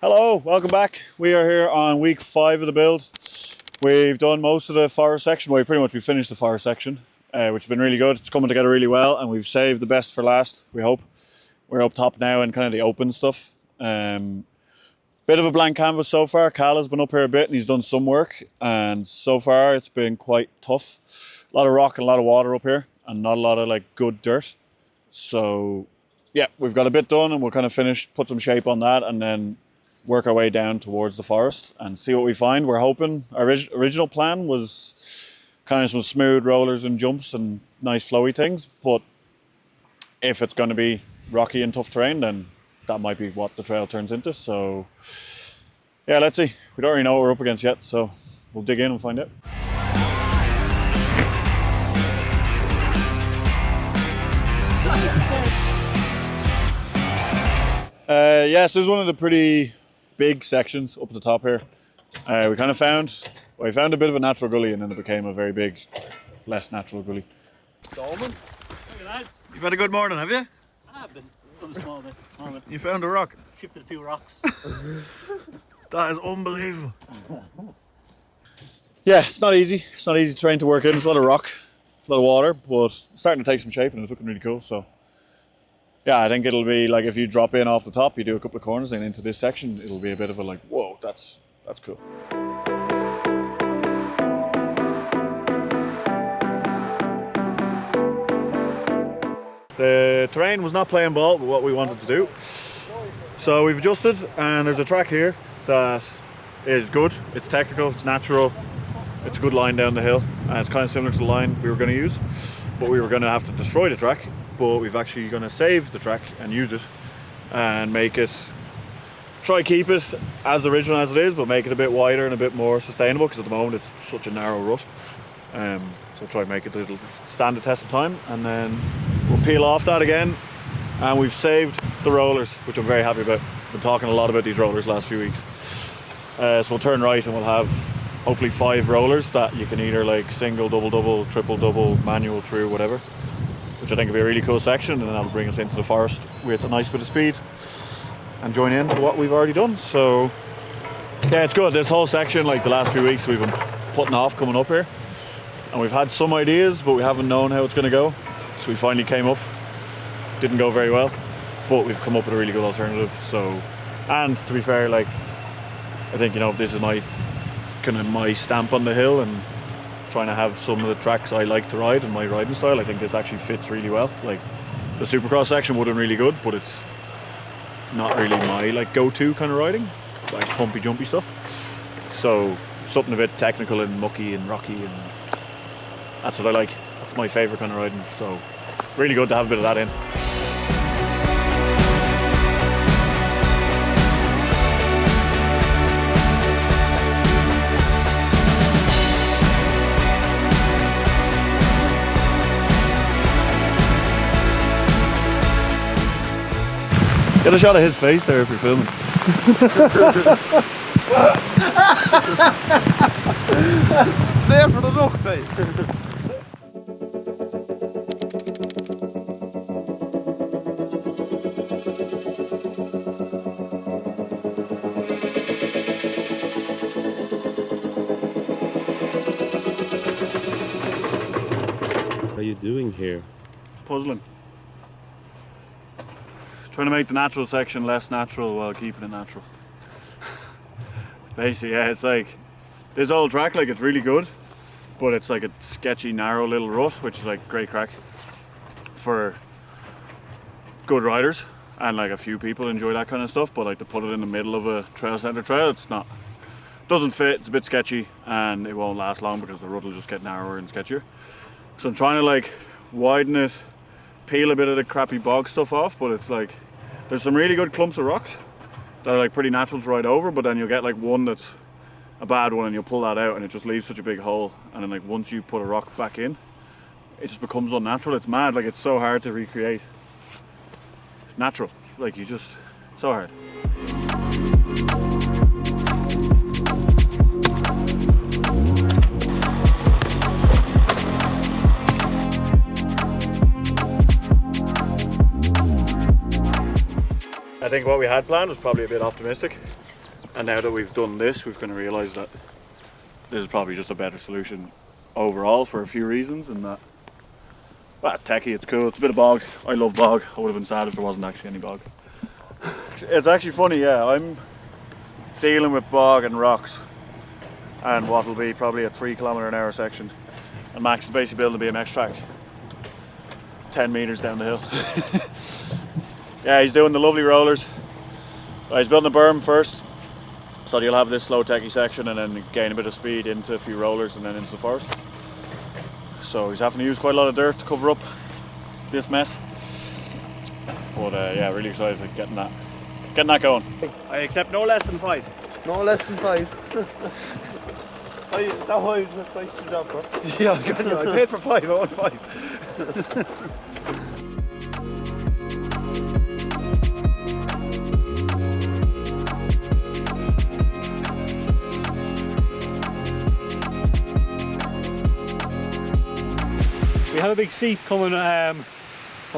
Hello, welcome back. We are here on week 5 of the build. We've done most of the forest section. Well, we finished the forest section, which has been really good. It's coming together really well, and we've saved the best for last, we hope. We're up top now in kind of the open stuff. Bit of a blank canvas so far. Cal has been up here a bit and he's done some work, and so far it's been quite tough. A lot of rock and a lot of water up here, and not a lot of like good dirt. So yeah, we've got a bit done, and we'll kind of finish, put some shape on that, and then work our way down towards the forest and see what we find. We're hoping, our original plan was kind of some smooth rollers and jumps and nice flowy things, but if it's going to be rocky and tough terrain, then that might be what the trail turns into. So yeah, let's see. We don't really know what we're up against yet, so we'll dig in and find out. Yes, this is one of the pretty big sections up at the top here. We kind of found a bit of a natural gully, and then it became a very big, less natural gully. Dolman? You've had a good morning, have you? I've been done a small bit. You found a rock? Shifted a few rocks. That is unbelievable. Yeah, it's not easy. It's not easy terrain to work in. It's a lot of rock, a lot of water, but it's starting to take some shape and it's looking really cool. So yeah, I think it'll be like if you drop in off the top, you do a couple of corners and into this section, it'll be a bit of a like, whoa, that's cool. The terrain was not playing ball with what we wanted to do. So we've adjusted, and there's a track here that is good. It's technical, it's natural, it's a good line down the hill, and it's kind of similar to the line we were going to use, but we were going to have to destroy the track. But we've actually going to save the track and use it and make it, try keep it as original as it is, but make it a bit wider and a bit more sustainable, because at the moment it's such a narrow rut. So try and make it, it'll stand the test of time, and then we'll peel off that again. And we've saved the rollers, which I'm very happy about. Been talking a lot about these rollers last few weeks. So we'll turn right and we'll have hopefully 5 rollers that you can either like single, double, triple, manual, through, whatever. Which I think will be a really cool section, and then that'll bring us into the forest with a nice bit of speed and join in to what we've already done. So yeah, it's good. This whole section, like the last few weeks, we've been putting off coming up here. And we've had some ideas, but we haven't known how it's going to go. So we finally came up. Didn't go very well, but we've come up with a really good alternative. So, and to be fair, like, I think, you know, if this is my kind of my stamp on the hill and trying to have some of the tracks I like to ride and my riding style, I think this actually fits really well. Like, the Supercross section would have been really good, but it's not really my like go-to kind of riding, like pumpy, jumpy stuff. So something a bit technical and mucky and rocky, and that's what I like. That's my favourite kind of riding. So really good to have a bit of that in. Get a shot of his face there if you're filming. It's there for the looks, eh? What are you doing here? Puzzling. Trying to make the natural section less natural while keeping it natural. Basically, yeah, it's like this old track, like it's really good, but it's like a sketchy, narrow little rut, which is like great crack for good riders, and like a few people enjoy that kind of stuff. But like to put it in the middle of a trail centre trail, it's not, doesn't fit. It's a bit sketchy, and it won't last long because the rut will just get narrower and sketchier. So I'm trying to like widen it, peel a bit of the crappy bog stuff off, but it's like there's some really good clumps of rocks that are like pretty natural to ride over, but then you'll get like one that's a bad one and you'll pull that out and it just leaves such a big hole, and then like once you put a rock back in, it just becomes unnatural. It's mad, like it's so hard to recreate natural, like you just, it's so hard. I think what we had planned was probably a bit optimistic. And now that we've done this, we've kind of realised that this is probably just a better solution overall for a few reasons. And that, well, it's techie, it's cool, it's a bit of bog. I love bog. I would have been sad if there wasn't actually any bog. It's actually funny, yeah. I'm dealing with bog and rocks, and what will be probably a 3 km/h section. And Max is basically building a BMX track 10 metres down the hill. Yeah, he's doing the lovely rollers. He's building the berm first, so you'll have this slow techie section and then gain a bit of speed into a few rollers and then into the forest. So he's having to use quite a lot of dirt to cover up this mess. But yeah, really excited to getting that going. I accept no less than 5. No less than 5. That's why you just priced the job, bro. Yeah, I got you. I paid for 5. I want 5. We have a big seep coming on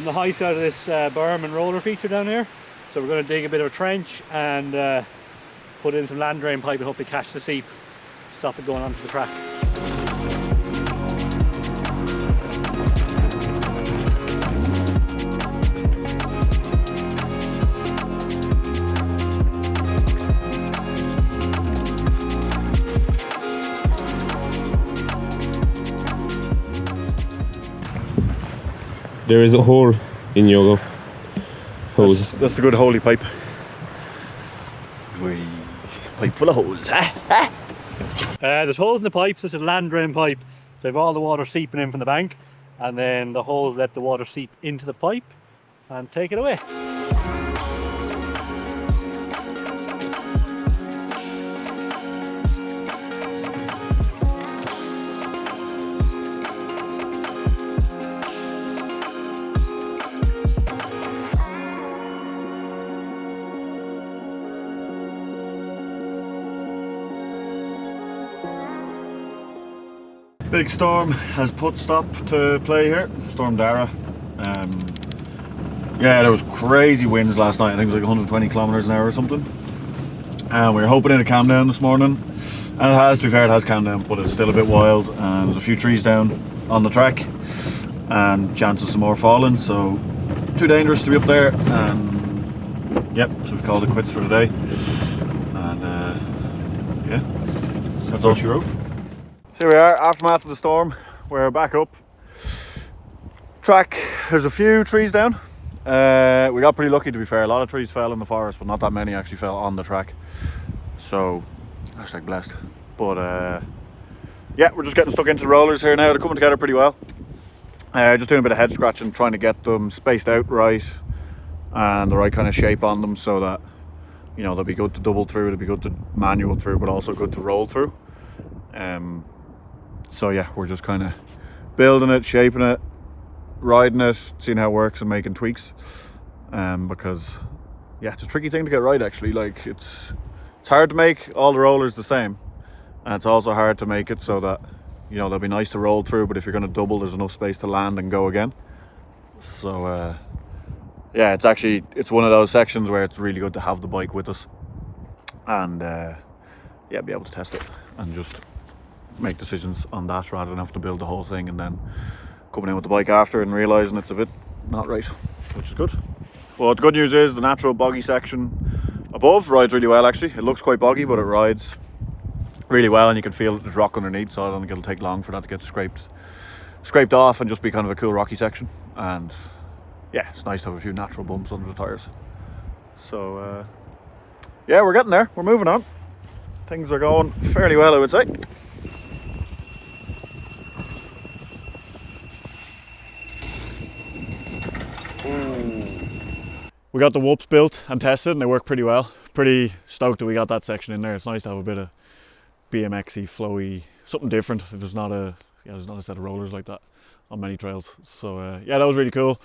the high side of this berm and roller feature down here. So we're going to dig a bit of a trench and put in some land drain pipe and hopefully catch the seep, stop it going onto the track. There is a hole in your hose. That's the good holy pipe. Wee. Pipe full of holes, huh? There's holes in the pipes. This is a land drain pipe. So have all the water seeping in from the bank, and then the holes let the water seep into the pipe and take it away. Big storm has put stop to play here. Storm Dara. Yeah, there was crazy winds last night. I think it was like 120 kilometers an hour or something. And we were hoping it'd calm down this morning. And it has, to be fair, it has calmed down, but it's still a bit wild. And there's a few trees down on the track and chance of some more falling. So too dangerous to be up there. And yep, so we've called it quits for the day. And yeah, that's all she wrote. Here we are, aftermath of the storm. We're back up. Track, there's a few trees down. We got pretty lucky, to be fair. A lot of trees fell in the forest, but not that many actually fell on the track. So, hashtag blessed. But yeah, we're just getting stuck into the rollers here now. They're coming together pretty well. Just doing a bit of head scratching, trying to get them spaced out right and the right kind of shape on them so that, you know, they'll be good to double through, they'll be good to manual through, but also good to roll through. So yeah, we're just kind of building it, shaping it, riding it, seeing how it works and making tweaks. Because yeah, it's a tricky thing to get right actually. Like it's hard to make all the rollers the same, and it's also hard to make it so that, you know, they'll be nice to roll through, but if you're going to double, there's enough space to land and go again. So yeah, it's one of those sections where it's really good to have the bike with us and yeah, be able to test it and just make decisions on that rather than have to build the whole thing and then coming in with the bike after and realising it's a bit not right, which is good. Well, the good news is the natural boggy section above rides really well actually. It looks quite boggy, but it rides really well and you can feel there's rock underneath, so I don't think it'll take long for that to get scraped off and just be kind of a cool rocky section. And yeah, it's nice to have a few natural bumps under the tyres. So yeah, we're getting there, we're moving on. Things are going fairly well, I would say. We got the whoops built and tested and they work pretty well. Pretty stoked that we got that section in there. It's nice to have a bit of BMX-y, flowy, something different. There's not a set of rollers like that on many trails. So yeah, that was really cool.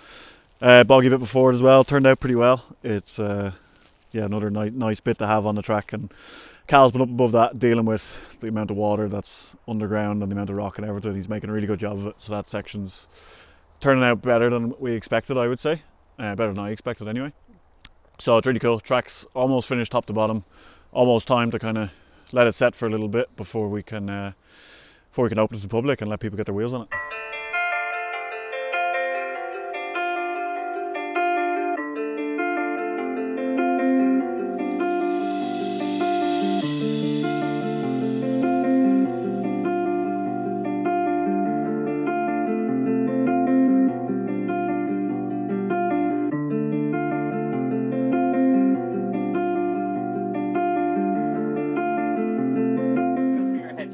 Boggy bit before it as well, turned out pretty well. It's yeah, another nice bit to have on the track, and Cal's been up above that dealing with the amount of water that's underground and the amount of rock and everything. He's making a really good job of it, so that section's turning out better than we expected, I would say. Better than I expected anyway. So it's really cool. Track's almost finished top to bottom. almost time to kind of let it set for a little bit before we can open it to the public and let people get their wheels on it.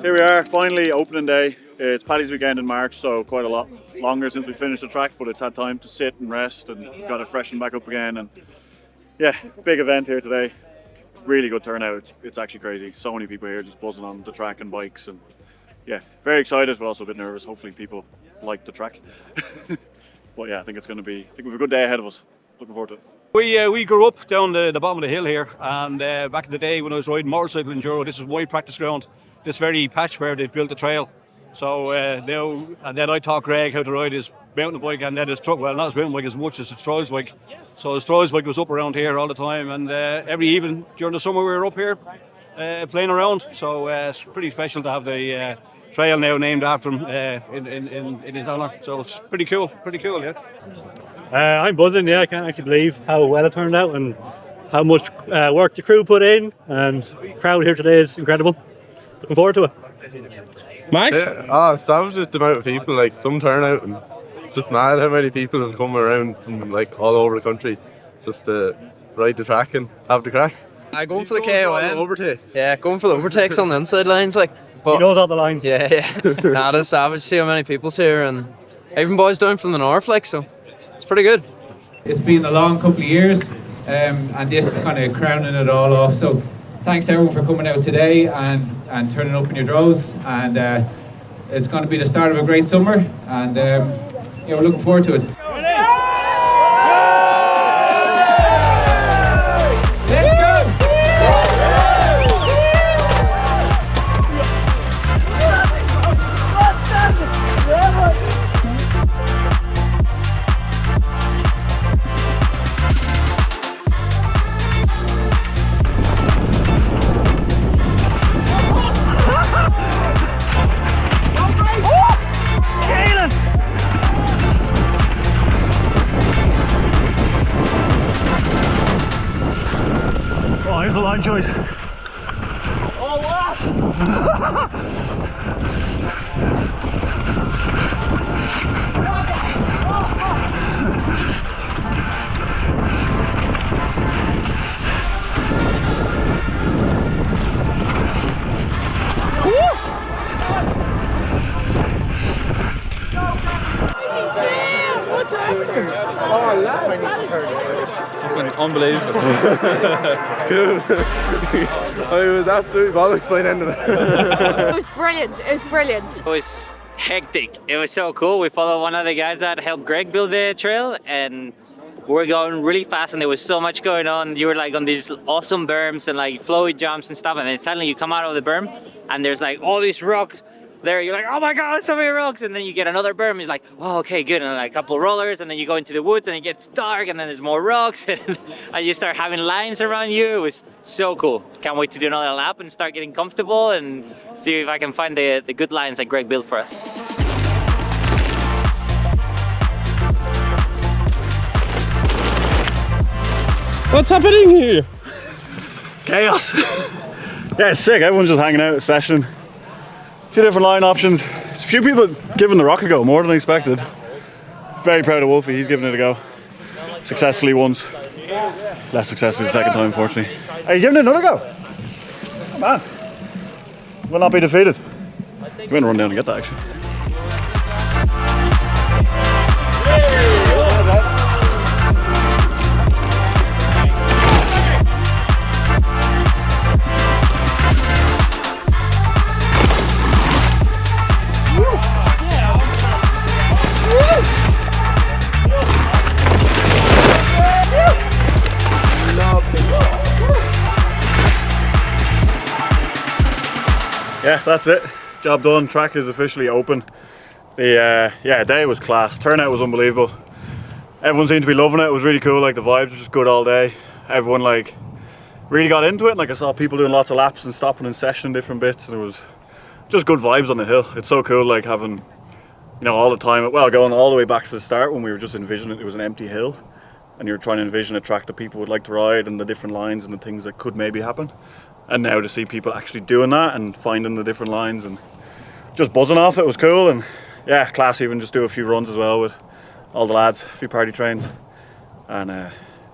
Here we are, finally opening day. It's Paddy's weekend in March, so quite a lot longer since we finished the track, but it's had time to sit and rest and got it freshened back up again. And yeah, big event here today. Really good turnout. It's actually crazy. So many people here just buzzing on the track and bikes, and yeah, very excited, but also a bit nervous. Hopefully people like the track. But yeah, I think we have a good day ahead of us. Looking forward to it. We grew up down the bottom of the hill here, and back in the day when I was riding motorcycle enduro, this was my practice ground. This very patch where they built the trail. So now, and then I taught Greg how to ride his mountain bike, and then his truck, well, not his mountain bike as much as his Stroll's bike. So the Stroll's bike was up around here all the time, and every evening during the summer we were up here playing around. So it's pretty special to have the trail now named after him in his honour. So it's pretty cool, yeah. I'm buzzing, yeah, I can't actually believe how well it turned out and how much work the crew put in, and the crowd here today is incredible. Looking forward to it. Max? Yeah, savage with the amount of people, like some turnout, and just mad how many people have come around from like all over the country just to ride the track and have the crack. Going for the KOM. Overtakes. Yeah, going for the overtakes on the inside lines, like. But He knows all the lines. yeah. Nah, that's savage. See how many people's here, and even boys down from the north, like, so it's pretty good. It's been a long couple of years, and this is kind of crowning it all off. So thanks to everyone for coming out today and turning up in your droves. And it's going to be the start of a great summer, and we're looking forward to it. Here's the line choice. Oh, wow! What's happening? Oh, Unbelievable. It's cool. I was absolutely bollocks by the end of it. It was brilliant. It was brilliant. It was hectic. It was so cool. We followed one of the guys that helped Greg build the trail, and we're going really fast, and there was so much going on. You were like on these awesome berms and like flowy jumps and stuff, and then suddenly you come out of the berm and there's like all these rocks there. You're like, oh my god, there's so many rocks, and then you get another berm. It's like, oh, okay, good, and like a couple rollers, and then you go into the woods and it gets dark, and then there's more rocks, and you start having lines around you. It was so cool. Can't wait to do another lap and start getting comfortable and see if I can find the good lines that Greg built for us. What's happening here? Chaos. Yeah, it's sick. Everyone's just hanging out, session. A few different line options. There's a few people giving the rock a go, more than I expected. Very proud of Wolfie, he's giving it a go. Successfully once. Less successfully the second time, unfortunately. Are you giving it another go? Come on. Will not be defeated. I'm going to run down and get that actually. Yeah, that's it. Job done. Track is officially open. The day was class. Turnout was unbelievable. Everyone seemed to be loving it. It was really cool. Like the vibes were just good all day. Everyone like really got into it. And like I saw people doing lots of laps and stopping in session different bits, and it was just good vibes on the hill. It's so cool, like having, you know, all the time, well, going all the way back to the start when we were just envisioning it was an empty hill and you were trying to envision a track that people would like to ride and the different lines and the things that could maybe happen. And now to see people actually doing that and finding the different lines and just buzzing off it was cool. And yeah, class, even just do a few runs as well with all the lads, a few party trains. And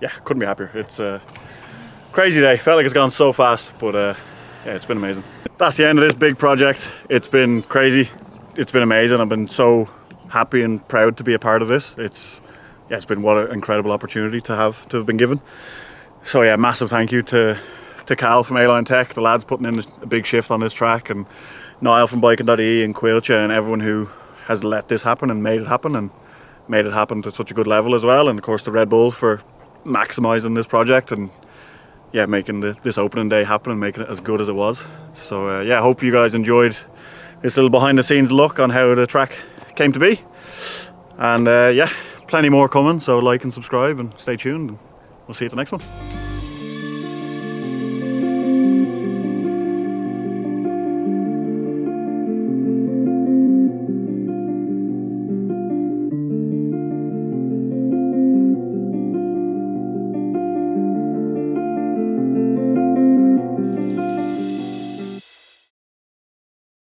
yeah, couldn't be happier. It's a crazy day. Felt like it's gone so fast, but yeah, it's been amazing. That's the end of this big project. It's been crazy. It's been amazing. I've been so happy and proud to be a part of this. It's been what an incredible opportunity to have been given. So yeah, massive thank you to Cal from A-Line Tech, the lads putting in a big shift on this track, and Niall from Biking.ie and Coiltte, and everyone who has let this happen and made it happen to such a good level as well. And of course the Red Bull for maximising this project and yeah, making this opening day happen and making it as good as it was. So yeah, I hope you guys enjoyed this little behind the scenes look on how the track came to be. And yeah, plenty more coming, so like and subscribe and stay tuned. We'll see you at the next one.